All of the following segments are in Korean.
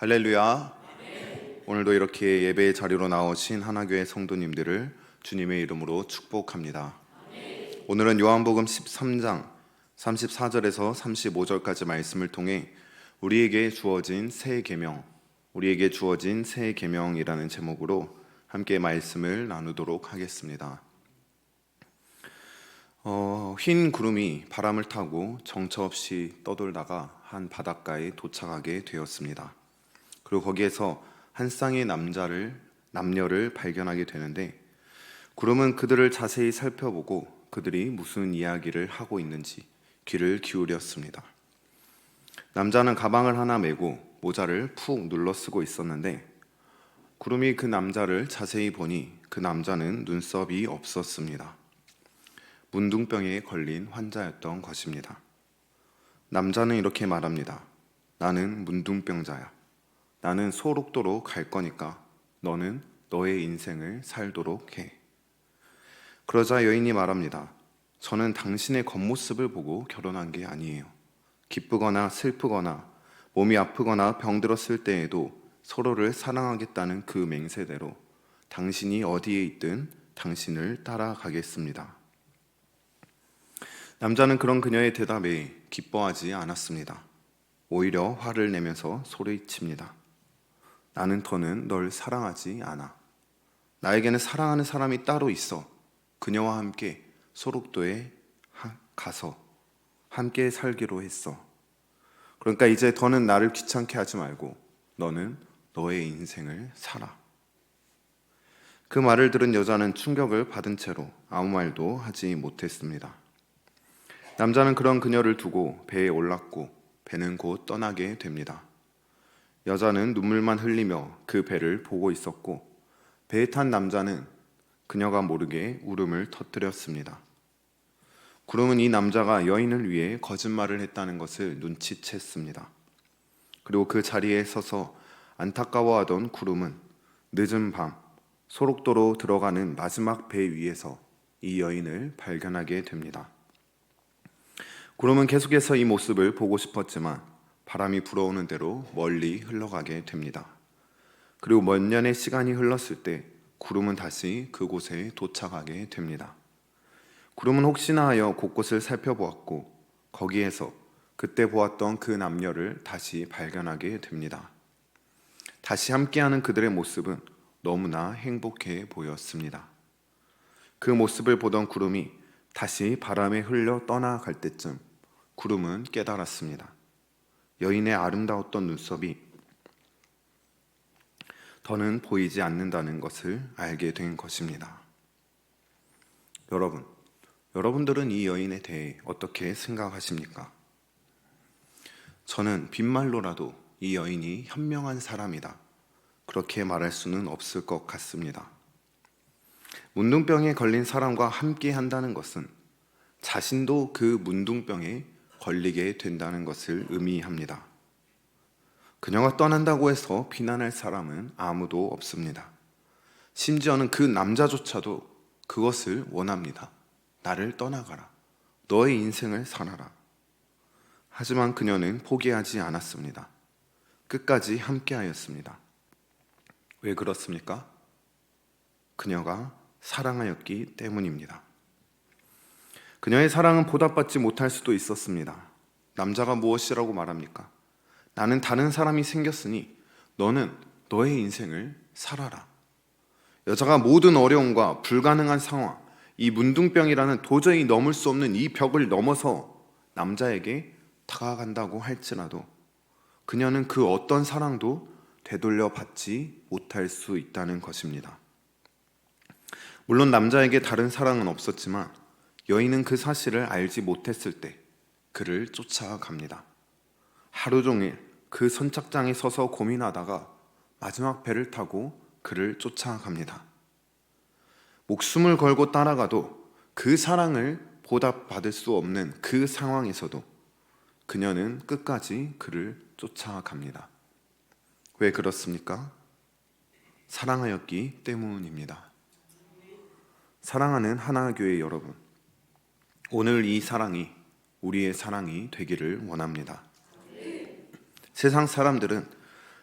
할렐루야. 오늘도 이렇게 예배의 자리로 나오신 하나교회 성도님들을 주님의 이름으로 축복합니다. 오늘은 요한복음 13장 34절에서 35절까지 말씀을 통해 우리에게 주어진 새 계명이라는 제목으로 함께 말씀을 나누도록 하겠습니다. 흰 구름이 바람을 타고 정처 없이 떠돌다가 한 바닷가에 도착하게 되었습니다. 그리고 거기에서 한 쌍의 남녀를 발견하게 되는데, 구름은 그들을 자세히 살펴보고 그들이 무슨 이야기를 하고 있는지 귀를 기울였습니다. 남자는 가방을 하나 메고 모자를 푹 눌러 쓰고 있었는데, 구름이 그 남자를 자세히 보니 그 남자는 눈썹이 없었습니다. 문둥병에 걸린 환자였던 것입니다. 남자는 이렇게 말합니다. 나는 문둥병자야. 나는 소록도로 갈 거니까 너는 너의 인생을 살도록 해. 그러자 여인이 말합니다. 저는 당신의 겉모습을 보고 결혼한 게 아니에요. 기쁘거나 슬프거나 몸이 아프거나 병들었을 때에도 서로를 사랑하겠다는 그 맹세대로 당신이 어디에 있든 당신을 따라가겠습니다. 남자는 그런 그녀의 대답에 기뻐하지 않았습니다. 오히려 화를 내면서 소리칩니다. 나는 더는 널 사랑하지 않아. 나에게는 사랑하는 사람이 따로 있어. 그녀와 함께 소록도에 가서 함께 살기로 했어. 그러니까 이제 더는 나를 귀찮게 하지 말고 너는 너의 인생을 살아. 그 말을 들은 여자는 충격을 받은 채로 아무 말도 하지 못했습니다. 남자는 그런 그녀를 두고 배에 올랐고 배는 곧 떠나게 됩니다. 여자는 눈물만 흘리며 그 배를 보고 있었고, 배에 탄 남자는 그녀가 모르게 울음을 터뜨렸습니다. 구름은 이 남자가 여인을 위해 거짓말을 했다는 것을 눈치챘습니다. 그리고 그 자리에 서서 안타까워하던 구름은 늦은 밤 소록도로 들어가는 마지막 배 위에서 이 여인을 발견하게 됩니다. 구름은 계속해서 이 모습을 보고 싶었지만 바람이 불어오는 대로 멀리 흘러가게 됩니다. 그리고 몇 년의 시간이 흘렀을 때 구름은 다시 그곳에 도착하게 됩니다. 구름은 혹시나 하여 곳곳을 살펴보았고 거기에서 그때 보았던 그 남녀를 다시 발견하게 됩니다. 다시 함께하는 그들의 모습은 너무나 행복해 보였습니다. 그 모습을 보던 구름이 다시 바람에 흘러 떠나갈 때쯤 구름은 깨달았습니다. 여인의 아름다웠던 눈썹이 더는 보이지 않는다는 것을 알게 된 것입니다. 여러분들은 이 여인에 대해 어떻게 생각하십니까? 저는 빈말로라도 이 여인이 현명한 사람이다, 그렇게 말할 수는 없을 것 같습니다. 문둥병에 걸린 사람과 함께 한다는 것은 자신도 그 문둥병에 걸리게 된다는 것을 의미합니다. 그녀가 떠난다고 해서 비난할 사람은 아무도 없습니다. 심지어는 그 남자조차도 그것을 원합니다. 나를 떠나가라. 너의 인생을 살아라. 하지만 그녀는 포기하지 않았습니다. 끝까지 함께하였습니다. 왜 그렇습니까? 그녀가 사랑하였기 때문입니다. 그녀의 사랑은 보답받지 못할 수도 있었습니다. 남자가 무엇이라고 말합니까? 나는 다른 사람이 생겼으니 너는 너의 인생을 살아라. 여자가 모든 어려움과 불가능한 상황, 이 문둥병이라는 도저히 넘을 수 없는 이 벽을 넘어서 남자에게 다가간다고 할지라도 그녀는 그 어떤 사랑도 되돌려 받지 못할 수 있다는 것입니다. 물론 남자에게 다른 사랑은 없었지만 여인은 그 사실을 알지 못했을 때 그를 쫓아갑니다. 하루 종일 그 선착장에 서서 고민하다가 마지막 배를 타고 그를 쫓아갑니다. 목숨을 걸고 따라가도 그 사랑을 보답받을 수 없는 그 상황에서도 그녀는 끝까지 그를 쫓아갑니다. 왜 그렇습니까? 사랑하였기 때문입니다. 사랑하는 하나교회 여러분, 오늘 이 사랑이 우리의 사랑이 되기를 원합니다. 세상 사람들은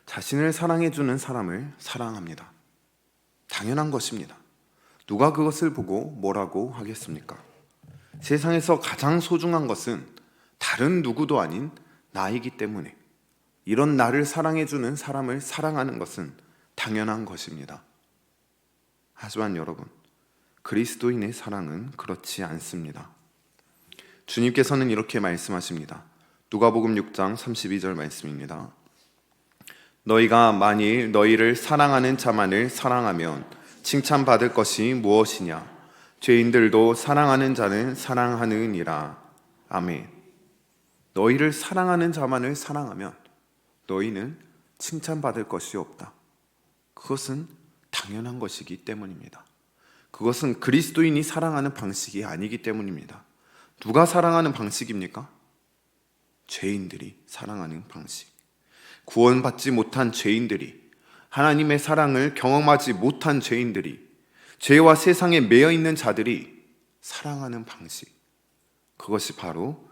자신을 사랑해주는 사람을 사랑합니다. 당연한 것입니다. 누가 그것을 보고 뭐라고 하겠습니까? 세상에서 가장 소중한 것은 다른 누구도 아닌 나이기 때문에 이런 나를 사랑해주는 사람을 사랑하는 것은 당연한 것입니다. 하지만 여러분, 그리스도인의 사랑은 그렇지 않습니다. 주님께서는 이렇게 말씀하십니다. 누가복음 6장 32절 말씀입니다. 너희가 만일 너희를 사랑하는 자만을 사랑하면 칭찬받을 것이 무엇이냐? 죄인들도 사랑하는 자는 사랑하느니라. 아멘. 너희를 사랑하는 자만을 사랑하면 너희는 칭찬받을 것이 없다. 그것은 당연한 것이기 때문입니다. 그것은 그리스도인이 사랑하는 방식이 아니기 때문입니다. 누가 사랑하는 방식입니까? 죄인들이 사랑하는 방식. 구원받지 못한 죄인들이, 하나님의 사랑을 경험하지 못한 죄인들이, 죄와 세상에 매여 있는 자들이 사랑하는 방식. 그것이 바로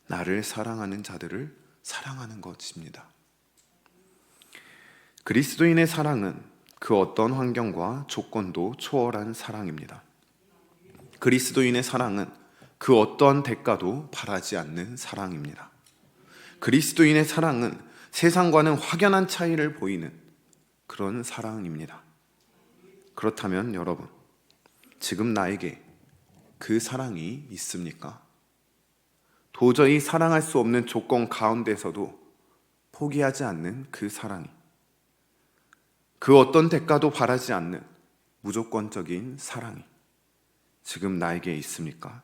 나를 사랑하는 자들을 사랑하는 것입니다. 그리스도인의 사랑은 그 어떤 환경과 조건도 초월한 사랑입니다. 그리스도인의 사랑은 그 어떠한 대가도 바라지 않는 사랑입니다. 그리스도인의 사랑은 세상과는 확연한 차이를 보이는 그런 사랑입니다. 그렇다면 여러분, 지금 나에게 그 사랑이 있습니까? 도저히 사랑할 수 없는 조건 가운데서도 포기하지 않는 그 사랑이, 그 어떤 대가도 바라지 않는 무조건적인 사랑이 지금 나에게 있습니까?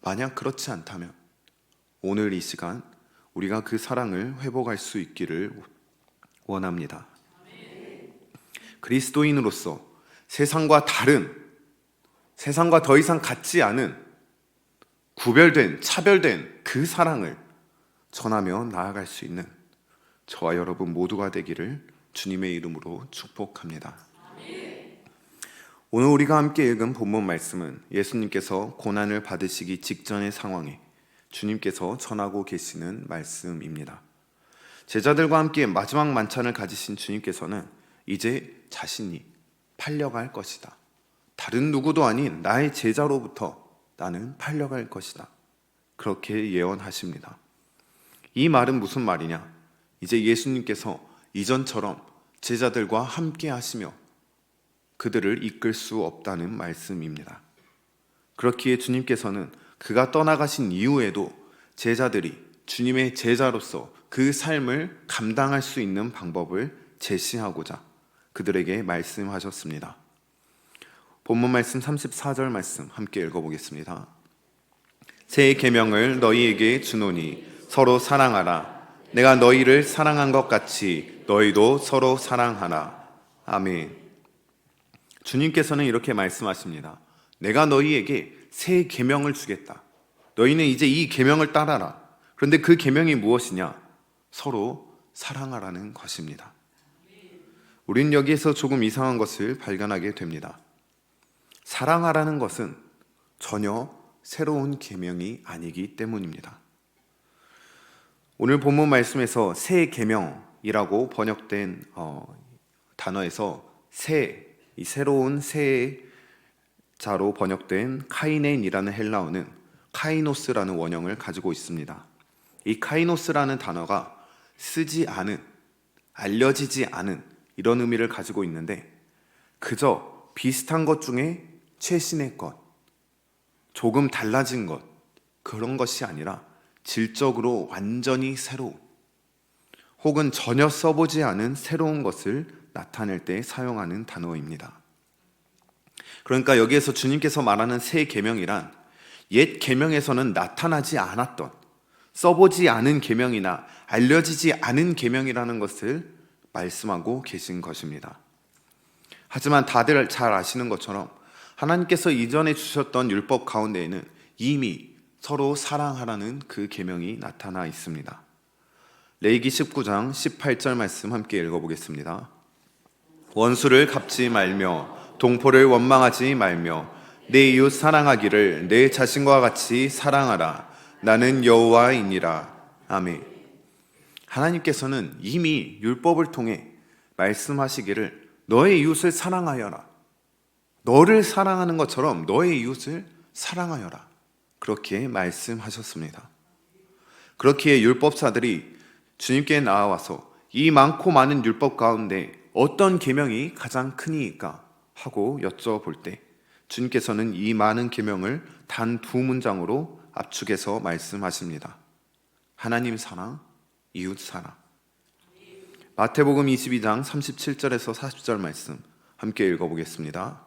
만약 그렇지 않다면 오늘 이 시간 우리가 그 사랑을 회복할 수 있기를 원합니다. 그리스도인으로서 세상과 다른, 세상과 더 이상 같지 않은 구별된, 차별된 그 사랑을 전하며 나아갈 수 있는 저와 여러분 모두가 되기를 주님의 이름으로 축복합니다. 오늘 우리가 함께 읽은 본문 말씀은 예수님께서 고난을 받으시기 직전의 상황에 주님께서 전하고 계시는 말씀입니다. 제자들과 함께 마지막 만찬을 가지신 주님께서는 이제 자신이 팔려갈 것이다. 다른 누구도 아닌 나의 제자로부터 나는 팔려갈 것이다. 그렇게 예언하십니다. 이 말은 무슨 말이냐? 이제 예수님께서 이전처럼 제자들과 함께 하시며 그들을 이끌 수 없다는 말씀입니다. 그렇기에 주님께서는 그가 떠나가신 이후에도 제자들이 주님의 제자로서 그 삶을 감당할 수 있는 방법을 제시하고자 그들에게 말씀하셨습니다. 본문 말씀 34절 말씀 함께 읽어보겠습니다. 새 계명을 너희에게 주노니 서로 사랑하라. 내가 너희를 사랑한 것 같이 너희도 서로 사랑하라. 아멘. 주님께서는 이렇게 말씀하십니다. 내가 너희에게 새 계명을 주겠다. 너희는 이제 이 계명을 따라라. 그런데 그 계명이 무엇이냐? 서로 사랑하라는 것입니다. 우린 여기에서 조금 이상한 것을 발견하게 됩니다. 사랑하라는 것은 전혀 새로운 계명이 아니기 때문입니다. 오늘 본문 말씀에서 새 계명이라고 번역된 단어에서 이 새로운 새자로 번역된 카이넨이라는 헬라어는 카이노스라는 원형을 가지고 있습니다. 이 카이노스라는 단어가 쓰지 않은, 알려지지 않은 이런 의미를 가지고 있는데 그저 비슷한 것 중에 최신의 것, 조금 달라진 것, 그런 것이 아니라 질적으로 완전히 새로운, 혹은 전혀 써보지 않은 새로운 것을 나타낼 때 사용하는 단어입니다. 그러니까 여기에서 주님께서 말하는 새 계명이란 옛 계명에서는 나타나지 않았던, 써보지 않은 계명이나 알려지지 않은 계명이라는 것을 말씀하고 계신 것입니다. 하지만 다들 잘 아시는 것처럼 하나님께서 이전에 주셨던 율법 가운데에는 이미 서로 사랑하라는 그 계명이 나타나 있습니다. 레위기 19장 18절 말씀 함께 읽어보겠습니다. 원수를 갚지 말며 동포를 원망하지 말며 내 이웃 사랑하기를 내 자신과 같이 사랑하라. 나는 여호와이니라. 아멘. 하나님께서는 이미 율법을 통해 말씀하시기를 너의 이웃을 사랑하여라. 너를 사랑하는 것처럼 너의 이웃을 사랑하여라. 그렇게 말씀하셨습니다. 그렇기에 율법사들이 주님께 나와서 이 많고 많은 율법 가운데 어떤 계명이 가장 크니까 하고 여쭤볼 때 주님께서는 이 많은 계명을 단 두 문장으로 압축해서 말씀하십니다. 하나님 사랑, 이웃 사랑. 마태복음 22장 37절에서 40절 말씀 함께 읽어보겠습니다.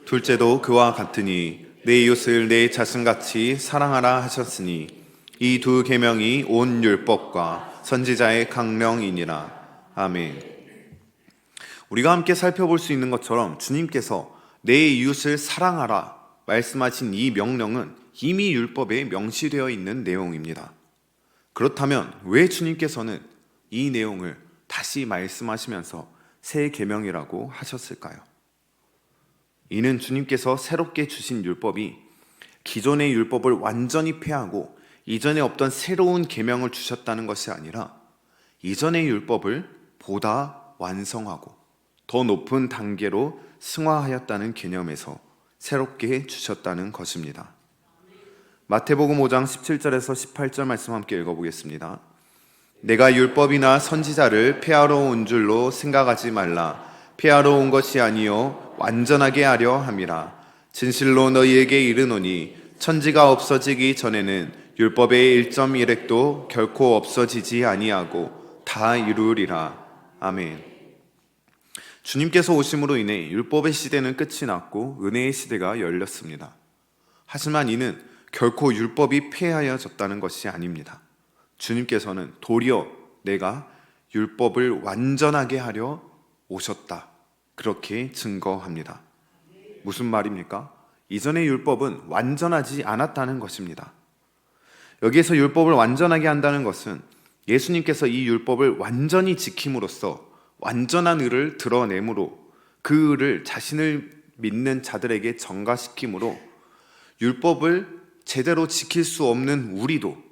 둘째도 그와 같으니 내 이웃을 내 자신같이 사랑하라 하셨으니 이 두 계명이 온 율법과 선지자의 강령이니라. 아멘. 우리가 함께 살펴볼 수 있는 것처럼 주님께서 내 이웃을 사랑하라 말씀하신 이 명령은 이미 율법에 명시되어 있는 내용입니다. 그렇다면 왜 주님께서는 이 내용을 다시 말씀하시면서 새 계명이라고 하셨을까요? 이는 주님께서 새롭게 주신 율법이 기존의 율법을 완전히 폐하고 이전에 없던 새로운 계명을 주셨다는 것이 아니라 이전의 율법을 보다 완성하고 더 높은 단계로 승화하였다는 개념에서 새롭게 주셨다는 것입니다. 마태복음 5장 17절에서 18절 말씀 함께 읽어보겠습니다. 내가 율법이나 선지자를 폐하러 온 줄로 생각하지 말라. 폐하러 온 것이 아니요 완전하게 하려 함이라. 진실로 너희에게 이르노니 천지가 없어지기 전에는 율법의 1.1획도 결코 없어지지 아니하고 다 이루리라. 아멘. 주님께서 오심으로 인해 율법의 시대는 끝이 났고 은혜의 시대가 열렸습니다. 하지만 이는 결코 율법이 폐하여졌다는 것이 아닙니다. 주님께서는 도리어 내가 율법을 완전하게 하려 오셨다. 그렇게 증거합니다. 무슨 말입니까? 이전의 율법은 완전하지 않았다는 것입니다. 여기에서 율법을 완전하게 한다는 것은 예수님께서 이 율법을 완전히 지킴으로써 완전한 의를 드러내므로 그 의를 자신을 믿는 자들에게 전가시킴으로 율법을 제대로 지킬 수 없는 우리도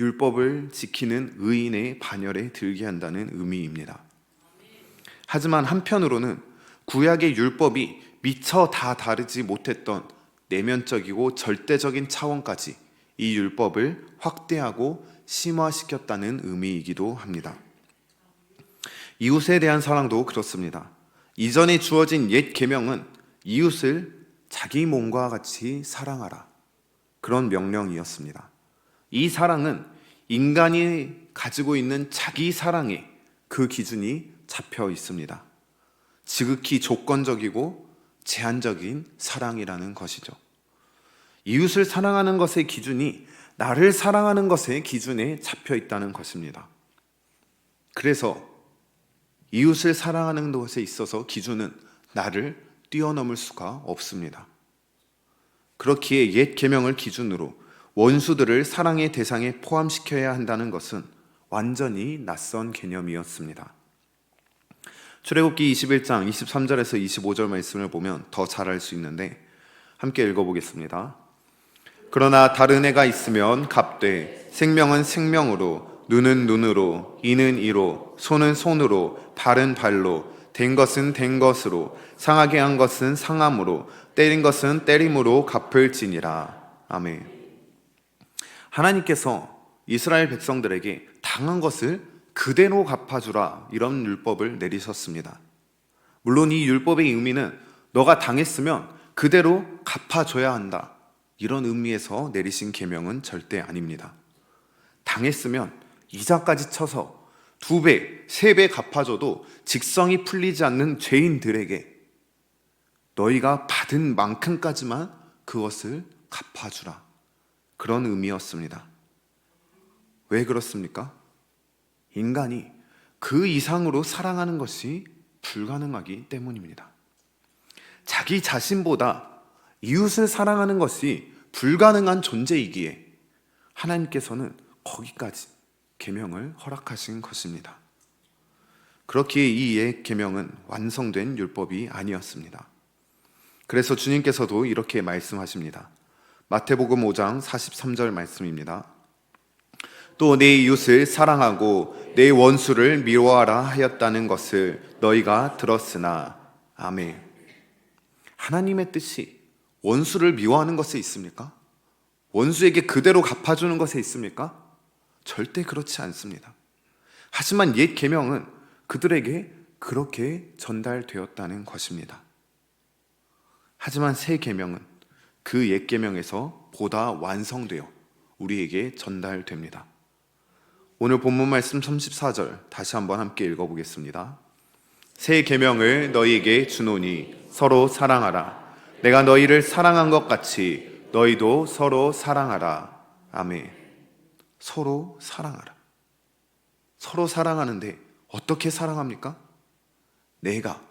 율법을 지키는 의인의 반열에 들게 한다는 의미입니다. 하지만 한편으로는 구약의 율법이 미처 다 다르지 못했던 내면적이고 절대적인 차원까지 이 율법을 확대하고 심화시켰다는 의미이기도 합니다. 이웃에 대한 사랑도 그렇습니다. 이전에 주어진 옛 계명은 이웃을 자기 몸과 같이 사랑하라. 그런 명령이었습니다. 이 사랑은 인간이 가지고 있는 자기 사랑의 그 기준이 잡혀 있습니다. 지극히 조건적이고 제한적인 사랑이라는 것이죠. 이웃을 사랑하는 것의 기준이 나를 사랑하는 것의 기준에 잡혀 있다는 것입니다. 그래서 이웃을 사랑하는 것에 있어서 기준은 나를 뛰어넘을 수가 없습니다. 그렇기에 옛 계명을 기준으로 원수들을 사랑의 대상에 포함시켜야 한다는 것은 완전히 낯선 개념이었습니다. 출애굽기 21장 23절에서 25절 말씀을 보면 더 잘 알 수 있는데 함께 읽어보겠습니다. 그러나 다른 애가 있으면 갑되 생명은 생명으로 눈은 눈으로 이는 이로 손은 손으로 발은 발로 된 것은 된 것으로 상하게 한 것은 상함으로 때린 것은 때림으로 갚을지니라. 아멘. 하나님께서 이스라엘 백성들에게 당한 것을 그대로 갚아주라 이런 율법을 내리셨습니다. 물론 이 율법의 의미는 너가 당했으면 그대로 갚아줘야 한다 이런 의미에서 내리신 계명은 절대 아닙니다. 당했으면 이자까지 쳐서 2배, 3배 갚아줘도 직성이 풀리지 않는 죄인들에게 너희가 받은 만큼까지만 그것을 갚아주라 그런 의미였습니다. 왜 그렇습니까? 인간이 그 이상으로 사랑하는 것이 불가능하기 때문입니다. 자기 자신보다 이웃을 사랑하는 것이 불가능한 존재이기에 하나님께서는 거기까지 계명을 허락하신 것입니다. 그렇기에 이 옛 계명은 완성된 율법이 아니었습니다. 그래서 주님께서도 이렇게 말씀하십니다. 마태복음 5장 43절 말씀입니다. 또 내 이웃을 사랑하고 내 원수를 미워하라 하였다는 것을 너희가 들었으나. 아멘. 하나님의 뜻이 원수를 미워하는 것에 있습니까? 원수에게 그대로 갚아주는 것에 있습니까? 절대 그렇지 않습니다. 하지만 옛 계명은 그들에게 그렇게 전달되었다는 것입니다. 하지만 새 계명은 그 옛 계명에서 보다 완성되어 우리에게 전달됩니다. 오늘 본문 말씀 34절 다시 한번 함께 읽어보겠습니다. 새 계명을 너희에게 주노니 서로 사랑하라. 내가 너희를 사랑한 것 같이 너희도 서로 사랑하라. 아멘. 서로 사랑하라. 서로 사랑하는데 어떻게 사랑합니까? 내가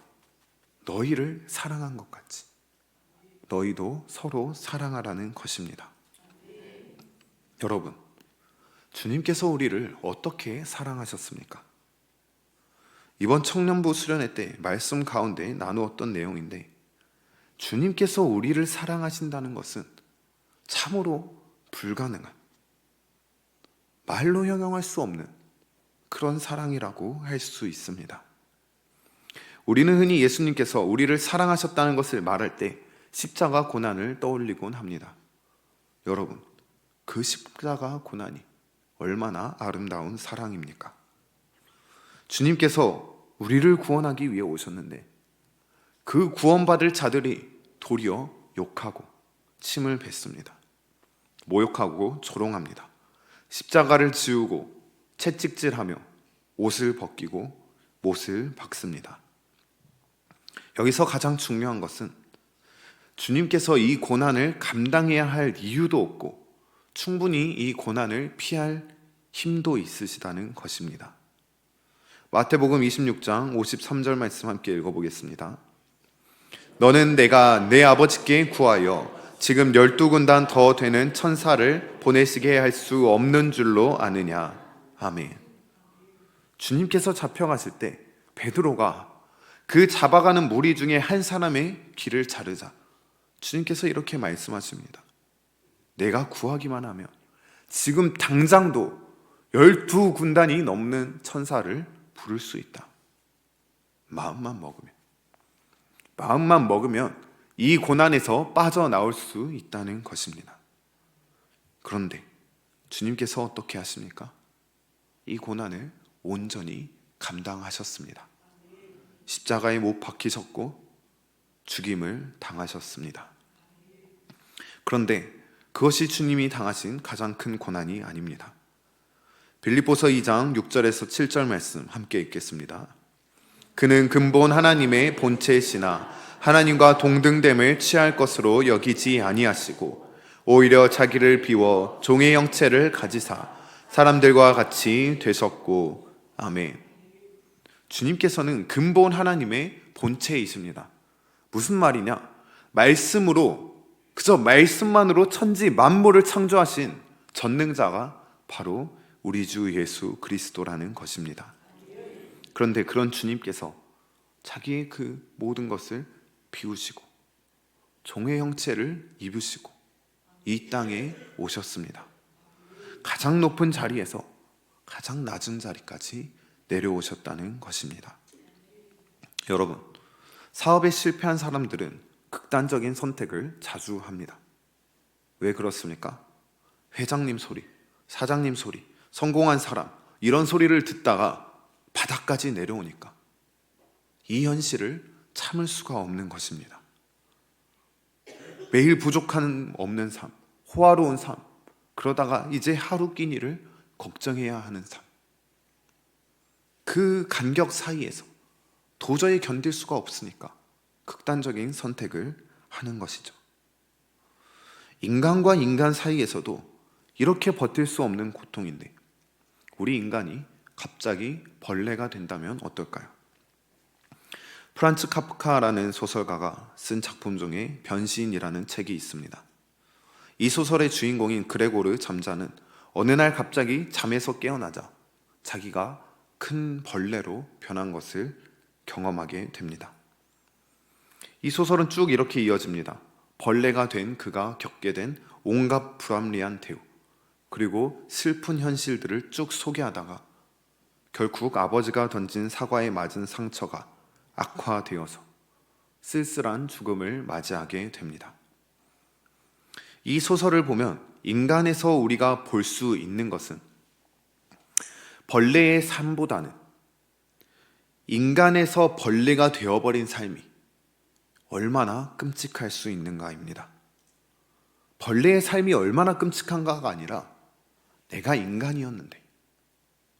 너희를 사랑한 것 같이 너희도 서로 사랑하라는 것입니다. 여러분, 주님께서 우리를 어떻게 사랑하셨습니까? 이번 청년부 수련회 때 말씀 가운데 나누었던 내용인데, 주님께서 우리를 사랑하신다는 것은 참으로 불가능한, 말로 형용할 수 없는 그런 사랑이라고 할 수 있습니다. 우리는 흔히 예수님께서 우리를 사랑하셨다는 것을 말할 때 십자가 고난을 떠올리곤 합니다. 여러분, 그 십자가 고난이 얼마나 아름다운 사랑입니까? 주님께서 우리를 구원하기 위해 오셨는데 그 구원받을 자들이 도리어 욕하고 침을 뱉습니다. 모욕하고 조롱합니다. 십자가를 지우고 채찍질하며 옷을 벗기고 못을 박습니다. 여기서 가장 중요한 것은 주님께서 이 고난을 감당해야 할 이유도 없고 충분히 이 고난을 피할 힘도 있으시다는 것입니다. 마태복음 26장 53절 말씀 함께 읽어보겠습니다. 너는 내가 내 아버지께 구하여 지금 12군단 더 되는 천사를 보내시게 할 수 없는 줄로 아느냐. 아멘. 주님께서 잡혀갔을 때 베드로가 그 잡아가는 무리 중에 한 사람의 귀를 자르자 주님께서 이렇게 말씀하십니다. 내가 구하기만 하면 지금 당장도 12군단이 넘는 천사를 부를 수 있다. 마음만 먹으면 이 고난에서 빠져나올 수 있다는 것입니다. 그런데 주님께서 어떻게 하십니까? 이 고난을 온전히 감당하셨습니다. 십자가에 못 박히셨고 죽임을 당하셨습니다. 그런데 그것이 주님이 당하신 가장 큰 고난이 아닙니다. 빌립보서 2장 6절에서 7절 말씀 함께 읽겠습니다. 그는 근본 하나님의 본체이시나 하나님과 동등됨을 취할 것으로 여기지 아니하시고 오히려 자기를 비워 종의 형체를 가지사 사람들과 같이 되셨고. 아멘. 주님께서는 근본 하나님의 본체이십니다. 무슨 말이냐? 말씀으로, 그저 말씀만으로 천지 만물을 창조하신 전능자가 바로 우리 주 예수 그리스도라는 것입니다. 그런데 그런 주님께서 자기의 그 모든 것을 비우시고 종의 형체를 입으시고 이 땅에 오셨습니다. 가장 높은 자리에서 가장 낮은 자리까지 내려오셨다는 것입니다. 여러분, 사업에 실패한 사람들은 극단적인 선택을 자주 합니다. 왜 그렇습니까? 회장님 소리, 사장님 소리, 성공한 사람, 이런 소리를 듣다가 바닥까지 내려오니까 이 현실을 참을 수가 없는 것입니다. 매일 부족한 없는 삶, 호화로운 삶, 그러다가 이제 하루 끼니를 걱정해야 하는 삶, 그 간격 사이에서 도저히 견딜 수가 없으니까 극단적인 선택을 하는 것이죠. 인간과 인간 사이에서도 이렇게 버틸 수 없는 고통인데 우리 인간이 갑자기 벌레가 된다면 어떨까요? 프란츠 카프카라는 소설가가 쓴 작품 중에 변신이라는 책이 있습니다. 이 소설의 주인공인 그레고르 잠자는 어느 날 갑자기 잠에서 깨어나자 자기가 큰 벌레로 변한 것을 경험하게 됩니다. 이 소설은 쭉 이렇게 이어집니다. 벌레가 된 그가 겪게 된 온갖 불합리한 대우, 그리고 슬픈 현실들을 쭉 소개하다가 결국 아버지가 던진 사과에 맞은 상처가 악화되어서 쓸쓸한 죽음을 맞이하게 됩니다. 이 소설을 보면 인간에서 우리가 볼 수 있는 것은 벌레의 삶보다는 인간에서 벌레가 되어버린 삶이 얼마나 끔찍할 수 있는가입니다. 벌레의 삶이 얼마나 끔찍한가가 아니라 내가 인간이었는데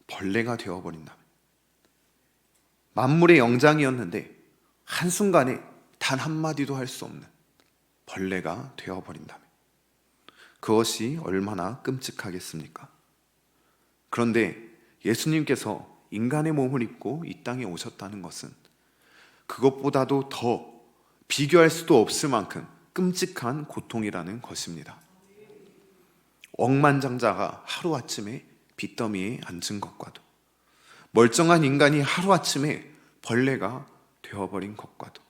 벌레가 되어버린다면, 만물의 영장이었는데 한순간에 단 한마디도 할 수 없는 벌레가 되어버린다면 그것이 얼마나 끔찍하겠습니까? 그런데 예수님께서 인간의 몸을 입고 이 땅에 오셨다는 것은 그것보다도 더 비교할 수도 없을 만큼 끔찍한 고통이라는 것입니다. 억만장자가 하루아침에 빚더미에 앉은 것과도, 멀쩡한 인간이 하루아침에 벌레가 되어버린 것과도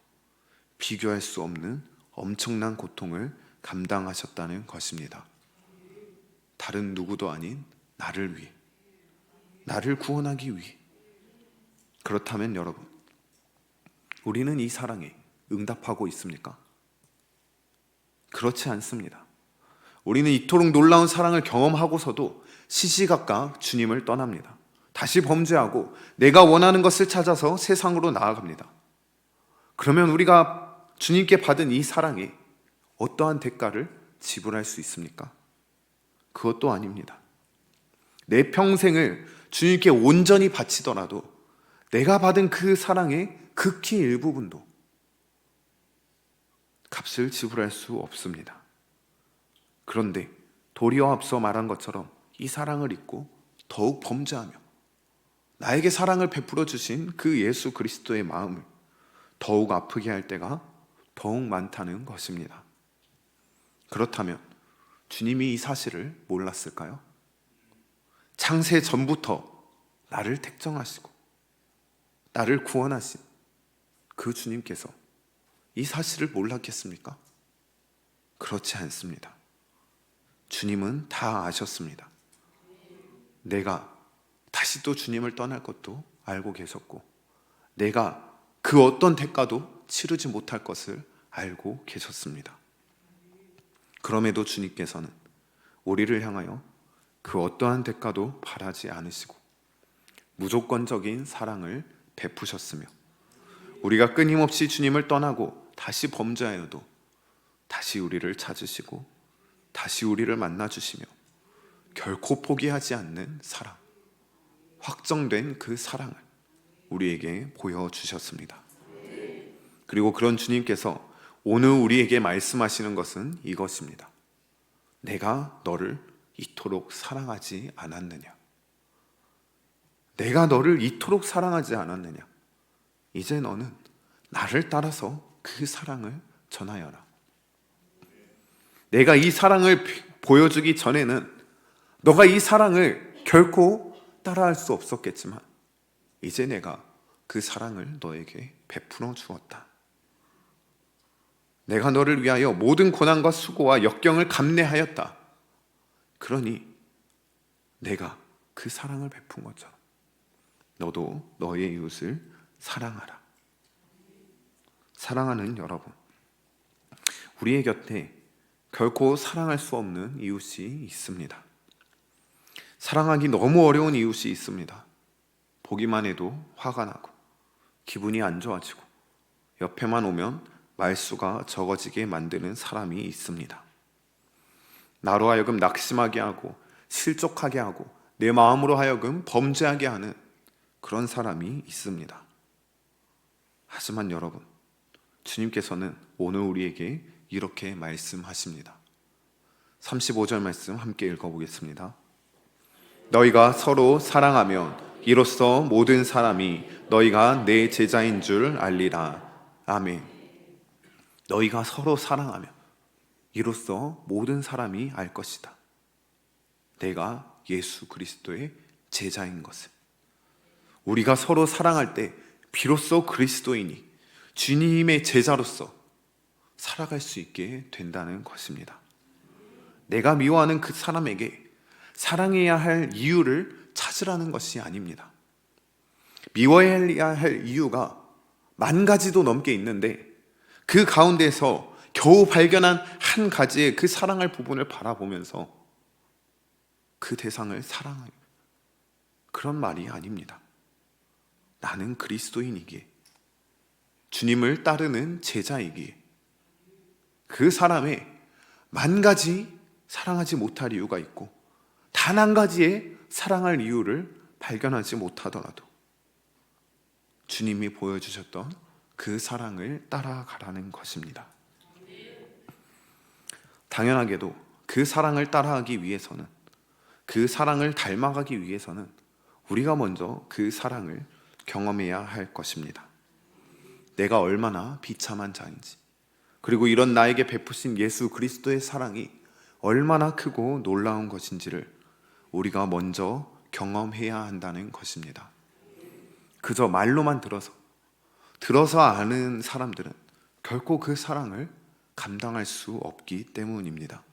비교할 수 없는 엄청난 고통을 감당하셨다는 것입니다. 다른 누구도 아닌 나를 위해, 나를 구원하기 위해. 그렇다면 여러분, 우리는 이 사랑에 응답하고 있습니까? 그렇지 않습니다. 우리는 이토록 놀라운 사랑을 경험하고서도 시시각각 주님을 떠납니다. 다시 범죄하고 내가 원하는 것을 찾아서 세상으로 나아갑니다. 그러면 우리가 주님께 받은 이 사랑에 어떠한 대가를 지불할 수 있습니까? 그것도 아닙니다. 내 평생을 주님께 온전히 바치더라도 내가 받은 그 사랑의 극히 일부분도 값을 지불할 수 없습니다. 그런데 도리어 앞서 말한 것처럼 이 사랑을 잊고 더욱 범죄하며 나에게 사랑을 베풀어 주신 그 예수 그리스도의 마음을 더욱 아프게 할 때가 더욱 많다는 것입니다. 그렇다면 주님이 이 사실을 몰랐을까요? 창세 전부터 나를 택정하시고 나를 구원하신 그 주님께서 이 사실을 몰랐겠습니까? 그렇지 않습니다. 주님은 다 아셨습니다. 내가 다시 또 주님을 떠날 것도 알고 계셨고, 내가 그 어떤 대가도 치르지 못할 것을 알고 계셨습니다. 그럼에도 주님께서는 우리를 향하여 그 어떠한 대가도 바라지 않으시고 무조건적인 사랑을 베푸셨으며, 우리가 끊임없이 주님을 떠나고 다시 범죄하여도 다시 우리를 찾으시고 다시 우리를 만나주시며 결코 포기하지 않는 사랑, 확정된 그 사랑을 우리에게 보여주셨습니다. 그리고 그런 주님께서 오늘 우리에게 말씀하시는 것은 이것입니다. 내가 너를 이토록 사랑하지 않았느냐? 내가 너를 이토록 사랑하지 않았느냐? 이제 너는 나를 따라서 그 사랑을 전하여라. 내가 이 사랑을 보여주기 전에는 너가 이 사랑을 결코 따라할 수 없었겠지만 이제 내가 그 사랑을 너에게 베풀어 주었다. 내가 너를 위하여 모든 고난과 수고와 역경을 감내하였다. 그러니 내가 그 사랑을 베푼 것처럼 너도 너의 이웃을 사랑하라. 사랑하는 여러분, 우리의 곁에 결코 사랑할 수 없는 이웃이 있습니다. 사랑하기 너무 어려운 이웃이 있습니다. 보기만 해도 화가 나고 기분이 안 좋아지고 옆에만 오면 말수가 적어지게 만드는 사람이 있습니다. 나로 하여금 낙심하게 하고 실족하게 하고 내 마음으로 하여금 범죄하게 하는 그런 사람이 있습니다. 하지만 여러분, 주님께서는 오늘 우리에게 이렇게 말씀하십니다. 35절 말씀 함께 읽어보겠습니다. 너희가 서로 사랑하면 이로써 모든 사람이 너희가 내 제자인 줄 알리라. 아멘. 너희가 서로 사랑하면 이로써 모든 사람이 알 것이다. 내가 예수 그리스도의 제자인 것을. 우리가 서로 사랑할 때 비로소 그리스도인이 주님의 제자로서 살아갈 수 있게 된다는 것입니다. 내가 미워하는 그 사람에게 사랑해야 할 이유를 찾으라는 것이 아닙니다. 미워해야 할 이유가 10,000가지도 넘게 있는데 그 가운데서 겨우 발견한 한 가지의 그 사랑할 부분을 바라보면서 그 대상을 사랑하는 그런 말이 아닙니다. 나는 그리스도인이기에, 주님을 따르는 제자이기에 그 사람의 10,000가지 사랑하지 못할 이유가 있고 단 한 가지의 사랑할 이유를 발견하지 못하더라도 주님이 보여주셨던 그 사랑을 따라가라는 것입니다. 당연하게도 그 사랑을 따라가기 위해서는, 그 사랑을 닮아가기 위해서는 우리가 먼저 그 사랑을 경험해야 할 것입니다. 내가 얼마나 비참한 자인지, 그리고 이런 나에게 베푸신 예수 그리스도의 사랑이 얼마나 크고 놀라운 것인지를 우리가 먼저 경험해야 한다는 것입니다. 그저 말로만 들어서 아는 사람들은 결코 그 사랑을 감당할 수 없기 때문입니다.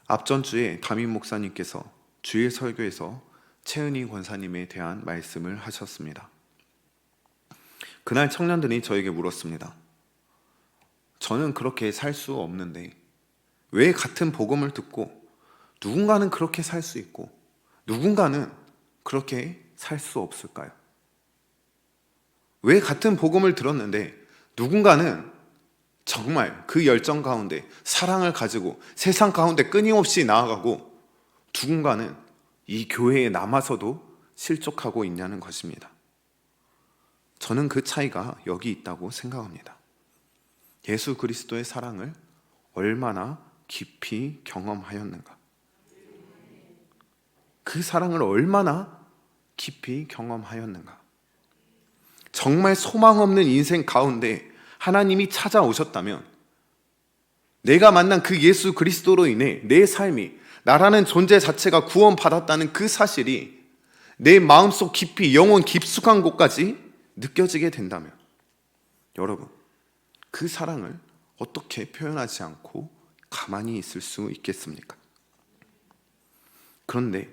앞전 주에 담임 목사님께서 주일 설교에서 최은희 권사님에 대한 말씀을 하셨습니다. 그날 청년들이 저에게 물었습니다. 저는 그렇게 살 수 없는데 왜 같은 복음을 듣고 누군가는 그렇게 살 수 있고 누군가는 그렇게 살 수 없을까요? 왜 같은 복음을 들었는데 누군가는 정말 그 열정 가운데 사랑을 가지고 세상 가운데 끊임없이 나아가고 누군가는 이 교회에 남아서도 실족하고 있냐는 것입니다. 저는 그 차이가 여기 있다고 생각합니다. 예수 그리스도의 사랑을 얼마나 깊이 경험하였는가? 그 사랑을 얼마나 깊이 경험하였는가? 정말 소망 없는 인생 가운데 하나님이 찾아오셨다면 내가 만난 그 예수 그리스도로 인해 내 삶이, 나라는 존재 자체가 구원받았다는 그 사실이 내 마음속 깊이, 영혼 깊숙한 곳까지 느껴지게 된다면 여러분, 그 사랑을 어떻게 표현하지 않고 가만히 있을 수 있겠습니까? 그런데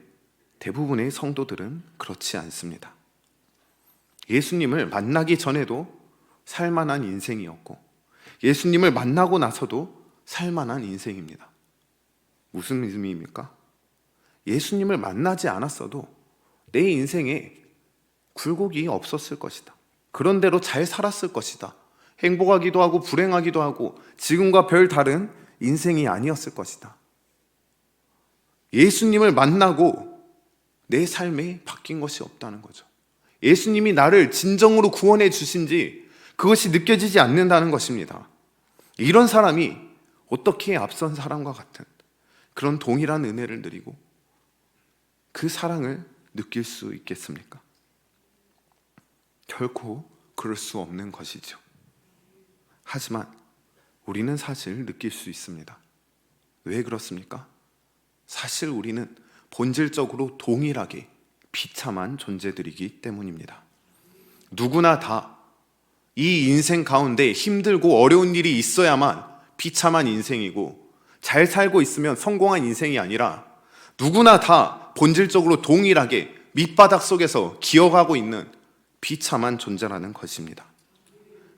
대부분의 성도들은 그렇지 않습니다. 예수님을 만나기 전에도 살만한 인생이었고 예수님을 만나고 나서도 살만한 인생입니다. 무슨 의미입니까? 예수님을 만나지 않았어도 내 인생에 굴곡이 없었을 것이다. 그런 대로 잘 살았을 것이다. 행복하기도 하고 불행하기도 하고 지금과 별 다른 인생이 아니었을 것이다. 예수님을 만나고 내 삶에 바뀐 것이 없다는 거죠. 예수님이 나를 진정으로 구원해 주신지 그것이 느껴지지 않는다는 것입니다. 이런 사람이 어떻게 앞선 사람과 같은 그런 동일한 은혜를 누리고 그 사랑을 느낄 수 있겠습니까? 결코 그럴 수 없는 것이죠. 하지만 우리는 사실 느낄 수 있습니다. 왜 그렇습니까? 사실 우리는 본질적으로 동일하게 비참한 존재들이기 때문입니다. 누구나 다 이 인생 가운데 힘들고 어려운 일이 있어야만 비참한 인생이고 잘 살고 있으면 성공한 인생이 아니라 누구나 다 본질적으로 동일하게 밑바닥 속에서 기어가고 있는 비참한 존재라는 것입니다.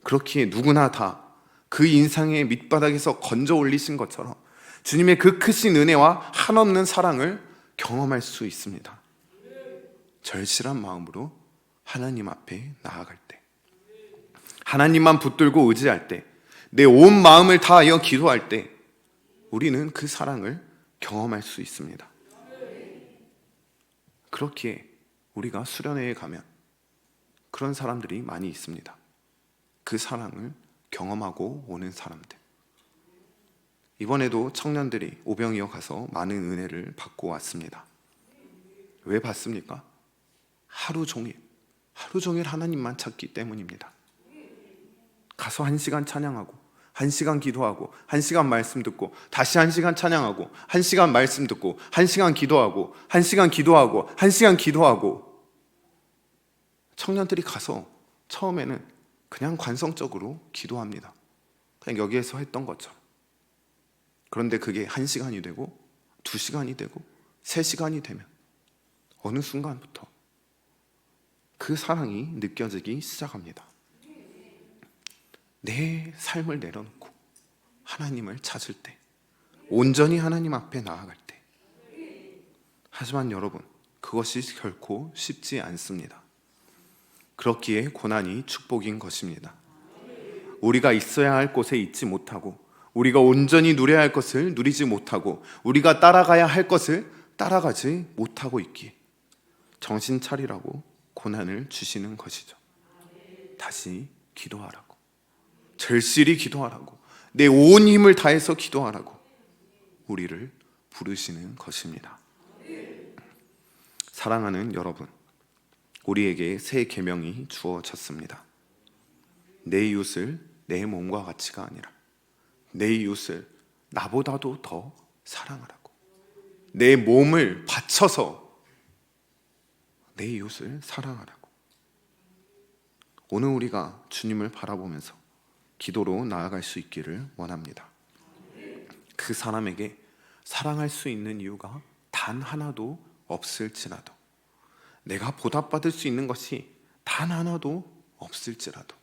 그렇기에 누구나 다 그 인생의 밑바닥에서 건져 올리신 것처럼 주님의 그 크신 은혜와 한없는 사랑을 경험할 수 있습니다. 절실한 마음으로 하나님 앞에 나아갈 때, 하나님만 붙들고 의지할 때, 내 온 마음을 다하여 기도할 때 우리는 그 사랑을 경험할 수 있습니다. 그렇기에 우리가 수련회에 가면 그런 사람들이 많이 있습니다. 그 사랑을 경험하고 오는 사람들. 이번에도 청년들이 오병이어 가서 많은 은혜를 받고 왔습니다. 왜 받습니까? 하루 종일 하나님만 찾기 때문입니다. 가서 1시간 찬양하고 1시간 기도하고 1시간 말씀 듣고 다시 1시간 찬양하고 1시간 말씀 듣고 1시간 기도하고 1시간 기도하고 1시간 기도하고 청년들이 가서 처음에는 그냥 관성적으로 기도합니다. 그냥 여기에서 했던 것처럼. 그런데 그게 1시간이 되고 2시간이 되고 3시간이 되면 어느 순간부터 그 사랑이 느껴지기 시작합니다. 내 삶을 내려놓고 하나님을 찾을 때, 온전히 하나님 앞에 나아갈 때. 하지만 여러분, 그것이 결코 쉽지 않습니다. 그렇기에 고난이 축복인 것입니다. 우리가 있어야 할 곳에 있지 못하고, 우리가 온전히 누려야 할 것을 누리지 못하고, 우리가 따라가야 할 것을 따라가지 못하고 있기에 정신 차리라고 고난을 주시는 것이죠. 다시 기도하라고, 절실히 기도하라고, 내 온 힘을 다해서 기도하라고 우리를 부르시는 것입니다. 사랑하는 여러분, 우리에게 새 계명이 주어졌습니다. 내 이웃을 내 몸과 같이가 아니라 내 이웃을 나보다도 더 사랑하라고, 내 몸을 바쳐서 내 이웃을 사랑하라고. 오늘 우리가 주님을 바라보면서 기도로 나아갈 수 있기를 원합니다. 그 사람에게 사랑할 수 있는 이유가 단 하나도 없을지라도, 내가 보답받을 수 있는 것이 단 하나도 없을지라도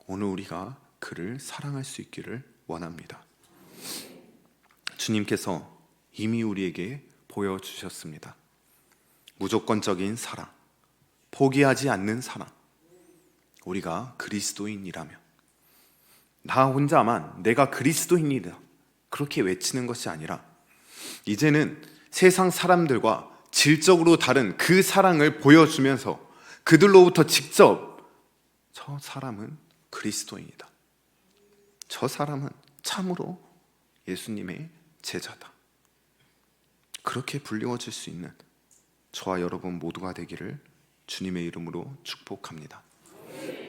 오늘 우리가 그를 사랑할 수 있기를 원합니다. 주님께서 이미 우리에게 보여주셨습니다. 무조건적인 사랑, 포기하지 않는 사랑. 우리가 그리스도인이라면, 나 혼자만 내가 그리스도인이다 그렇게 외치는 것이 아니라, 이제는 세상 사람들과 질적으로 다른 그 사랑을 보여주면서 그들로부터 직접 저 사람은 그리스도인이다, 저 사람은 참으로 예수님의 제자다, 그렇게 불리워질 수 있는 저와 여러분 모두가 되기를 주님의 이름으로 축복합니다.